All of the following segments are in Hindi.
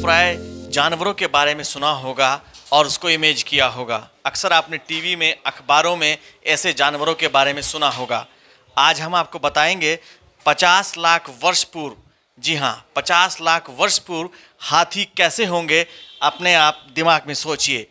फ्राई जानवरों के बारे में सुना होगा और उसको इमेज किया होगा। अक्सर आपने टीवी में, अखबारों में ऐसे जानवरों के बारे में सुना होगा। आज हम आपको बताएंगे 50 लाख वर्ष पूर्व, जी हाँ 50 लाख वर्ष पूर्व हाथी कैसे होंगे। अपने आप दिमाग में सोचिए,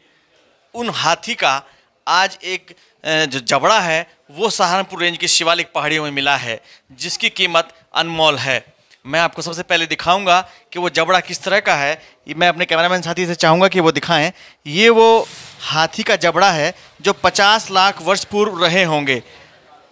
उन हाथी का आज एक जो जबड़ा है वो सहारनपुर रेंज की शिवालिक पहाड़ियों में मिला है, जिसकी कीमत अनमोल है। मैं आपको सबसे पहले दिखाऊंगा कि वो जबड़ा किस तरह का है। मैं अपने कैमरामैन साथी से चाहूँगा कि वो दिखाएं। ये वो हाथी का जबड़ा है जो 50 लाख वर्ष पूर्व रहे होंगे।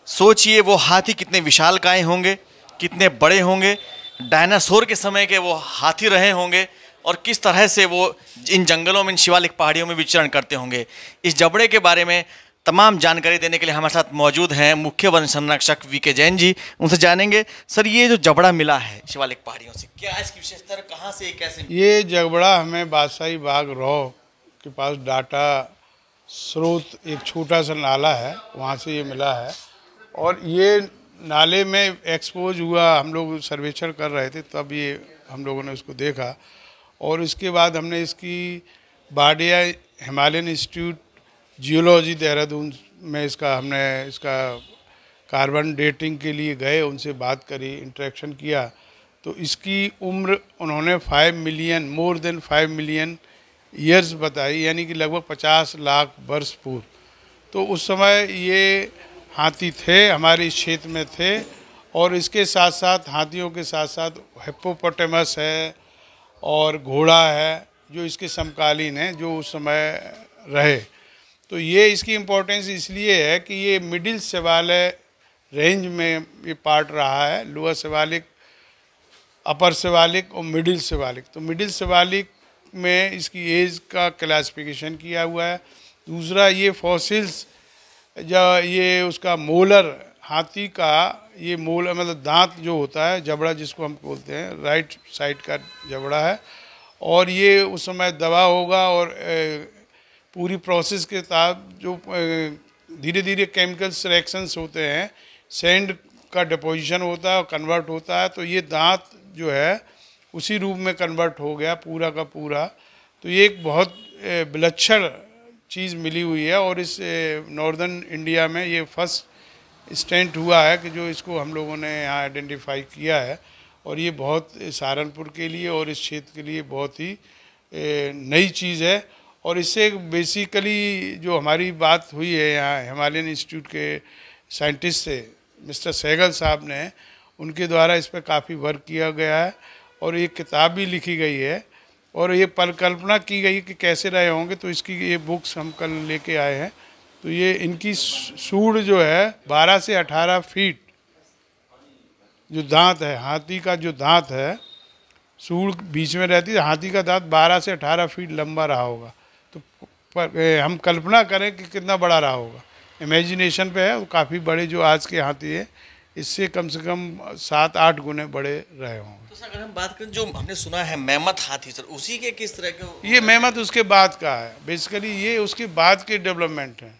सोचिए वो हाथी कितने विशालकाय होंगे, कितने बड़े होंगे, डायनासोर के समय के वो हाथी रहे होंगे और किस तरह से वो इन जंगलों में, इन शिवालिक पहाड़ियों में विचरण करते होंगे। इस जबड़े के बारे में तमाम जानकारी देने के लिए हमारे साथ मौजूद हैं मुख्य वन संरक्षक वीके जैन जी। उनसे जानेंगे, सर ये जो जबड़ा मिला है शिवालिक पहाड़ियों से, क्या है इसकी विशेषता, कहाँ से, कैसे? ये जबड़ा हमें बादशाही बाग रॉ के पास डाटा स्रोत एक छोटा सा नाला है, वहाँ से ये मिला है। और ये नाले में एक्सपोज हुआ, हम लोग सर्वेक्षण कर रहे थे तब ये हम लोगों ने उसको देखा। और इसके बाद हमने इसकी Wadia Himalayan institute geology Dehradun में इसका कार्बन डेटिंग के लिए गए, उनसे बात करी, इंटरेक्शन किया। तो इसकी उम्र उन्होंने 5 million, more than 5 million years बताई, यानी कि लगभग 50 लाख वर्ष पूर्व। तो उस समय ये हाथी थे, हमारे इस क्षेत्र में थे। और इसके साथ साथ, हाथियों के साथ साथ हिप्पोपोटामस है और घोड़ा है जो इसके समकालीन हैं, जो उस समय रहे। तो ये इसकी इम्पोर्टेंस इसलिए है कि ये मिडिल शिवालय रेंज में ये पार्ट रहा है, लोअर शिवालिक, अपर शिवालिक और मिडिल शिवालिक। तो मिडिल शिवालिक में इसकी एज का क्लासिफिकेशन किया हुआ है। दूसरा, ये फॉसिल्स, जो ये उसका मोलर, हाथी का ये मोलर मतलब दांत जो होता है, जबड़ा जिसको हम बोलते हैं, राइट साइड का जबड़ा है। और ये उस समय दबा होगा और पूरी प्रोसेस के साथ जो धीरे धीरे केमिकल्स रिएक्शंस होते हैं, सैंड का डिपोजिशन होता है और कन्वर्ट होता है। तो ये दांत जो है उसी रूप में कन्वर्ट हो गया पूरा का पूरा। तो ये एक बहुत विलक्षण चीज़ मिली हुई है। और इस नॉर्दर्न इंडिया में ये फर्स्ट स्टेंट हुआ है कि जो इसको हम लोगों ने यहाँ आइडेंटिफाई किया है। और ये बहुत सहारनपुर के लिए और इस क्षेत्र के लिए बहुत ही नई चीज़ है। और इससे बेसिकली जो हमारी बात हुई है यहाँ हिमालयन इंस्टीट्यूट के साइंटिस्ट से, मिस्टर सहगल साहब ने, उनके द्वारा इस पर काफ़ी वर्क किया गया है और एक किताब भी लिखी गई है और ये परिकल्पना की गई कि कैसे रहे होंगे। तो इसकी ये बुक्स हम कल लेके आए हैं। तो ये इनकी सूंड जो है 12 से 18 फीट, जो दांत है, हाथी का जो दांत है, सूंड बीच में रहती है, हाथी का दांत 12 से 18 फीट लंबा रहा होगा। तो हम कल्पना करें कि कितना बड़ा रहा होगा, इमेजिनेशन पे है। काफ़ी बड़े जो आज के हाथी है, इससे कम से कम 7-8 गुने बड़े रहे होंगे। तो सर अगर हम बात करें, जो हमने सुना है मेमथ हाथी, सर उसी के किस तरह के? ये मेमथ उसके बाद का है, बेसिकली ये उसके बाद के डेवलपमेंट है।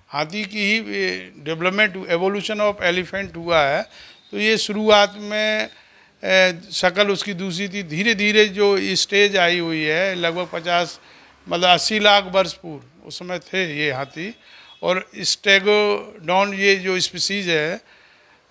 हाथी की ही डेवलपमेंट, एवोल्यूशन ऑफ एलिफेंट हुआ है। तो ये शुरुआत में शक्ल उसकी दूसरी थी, धीरे धीरे जो स्टेज आई हुई है, लगभग 50 मतलब 80 लाख वर्ष पूर्व उस समय थे ये हाथी। और स्टेगोडॉन ये जो स्पीसीज है,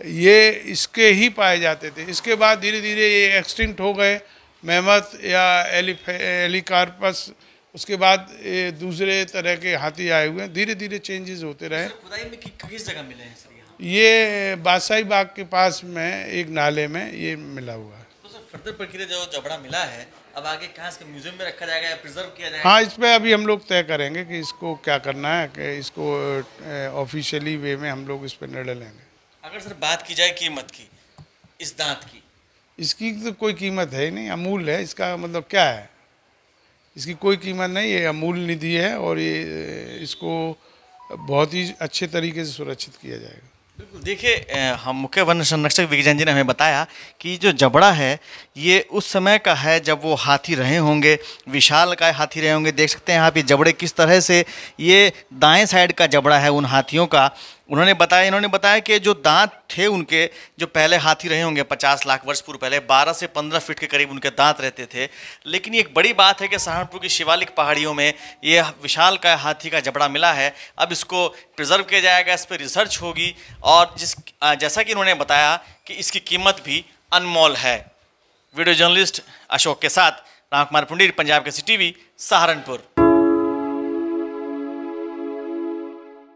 ये इसके ही पाए जाते थे। इसके बाद धीरे धीरे ये एक्सटिंक्ट हो गए, मेमथ या एलिकार्पस। उसके बाद ये दूसरे तरह के हाथी आए हुए हैं, धीरे धीरे चेंजेस होते रहे। खुदाई में किस जगह मिले हैं सर? ये बादशाही बाग के पास में एक नाले में ये मिला हुआ है। तो सर फर्दर प्रक्रिया, जो जबड़ा मिला है, अब आगे कहाँ इसके म्यूजियम में रखा जाएगा या प्रिजर्व किया जाएगा? हाँ, इस पे अभी हम लोग तय करेंगे कि इसको क्या करना है, कि इसको ऑफिशियली वे में हम लोग इस पर निर्णय लेंगे। अगर सर बात की जाए कीमत की, इस दांत की, इसकी तो कोई कीमत है ही नहीं, अमूल्य है। इसका मतलब क्या है, इसकी कोई कीमत नहीं है, अमूल्य निधि है। और ये इसको बहुत ही अच्छे तरीके से सुरक्षित किया जाएगा। बिल्कुल। देखिए, हम मुख्य वन संरक्षक वीके जैन जी ने हमें बताया कि जो जबड़ा है ये उस समय का है जब वो हाथी रहे होंगे, विशालकाय हाथी रहे होंगे। देख सकते हैं आप ये जबड़े किस तरह से, ये दाएं साइड का जबड़ा है उन हाथियों का, इन्होंने बताया कि जो दांत थे उनके, जो पहले हाथी रहे होंगे 50 लाख वर्ष पूर्व पहले, 12 से 15 फीट के करीब उनके दांत रहते थे। लेकिन ये एक बड़ी बात है कि सहारनपुर की शिवालिक पहाड़ियों में ये विशाल का हाथी का जबड़ा मिला है। अब इसको प्रिजर्व किया जाएगा, इस पर रिसर्च होगी, और जैसा कि इन्होंने बताया कि इसकी कीमत भी अनमोल है। वीडियो जर्नलिस्ट अशोक के साथ राम कुमार पुंडीर, पंजाब केसरी टीवी, सहारनपुर।